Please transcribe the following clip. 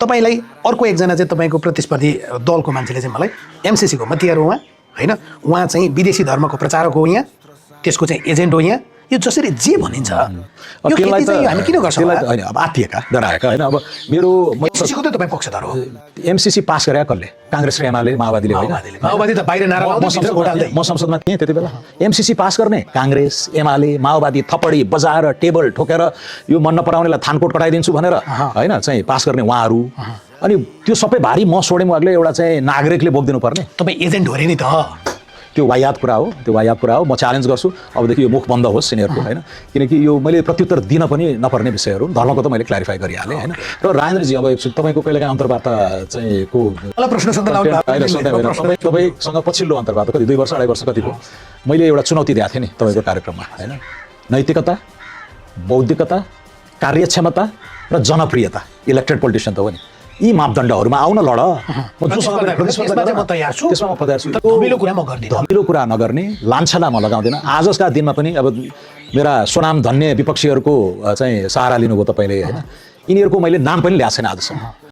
तपाईलाई अर्को एकजना चाहिँ तपाईँको प्रतिस्पर्धी दलको मान्छेले चाहिँ मलाई एमसिसीको मतियार हो उहाँ होइन, उहाँ चाहिँ विदेशी धर्मको प्रचारक हो यहाँ, त्यसको चाहिँ एजेन्ट हो यहाँ, यो जसरी जे भनिन्छ यो खेती चाहिँ हामी किन गर्छौँ? होइन अब आत्तिएका डराएका होइन। अब मेरो एमसिसीको त तपाईँ पक्षधर हो। एमसिसी पास गरे कसले? काङ्ग्रेस र एमाले माओवादीले होइन। माओवादी त बाहिर नारा लाउँदै म संसदमा थिएँ त्यति बेला। एमसिसी पास गर्ने काङ्ग्रेस एमाले माओवादी थपडी बजाएर टेबल ठोकेर यो मन नपराउनेलाई थानकोट कटाइदिन्छु भनेर होइन चाहिँ पास गर्ने उहाँहरू। अनि त्यो सबै भारी म सोडेमुवागले एउटा चाहिँ नागरिकले बोकिदिनु पर्ने? तपाईँ एजेन्ट हो रे नि त। त्यो वायात कुरा हो, त्यो वायात कुरा हो। म च्यालेन्ज गर्छु अबदेखि यो मुख बन्द होस् सिनियरको होइन, किनकि यो मैले प्रत्युत्तर दिन पनि नपर्ने विषयहरू धर्मको त मैले क्ल्यारिफाई गरिहालेँ होइन। र राजेन्द्रजी अब तपाईँको कहिलेकाहीँ अन्तर्वार्ता चाहिँ को प्रश्न तपाईँसँग पछिल्लो अन्तर्वार्ता कति 2 वर्ष 2.5 वर्ष कतिको मैले एउटा चुनौती दिएको थिएँ नि तपाईँको कार्यक्रममा होइन। नैतिकता, बौद्धिकता, कार्यक्षमता र जनप्रियता, इलेक्टेड पोलिटिसियन त हो नि, यी मापदण्डहरूमा आउन लड। म तयार छु, त्यसमा म तयार छु। धमिलो कुरा म गर्दिनँ, धमिलो कुरा नगर्ने, लान्छना म लगाउँदिनँ। आजका दिनमा पनि अब मेरा स्वनाम धन्य विपक्षीहरूको चाहिँ सहारा लिनुभयो तपाईँले होइन, यिनीहरूको मैले नाम पनि ल्याएको छैन आजसम्म।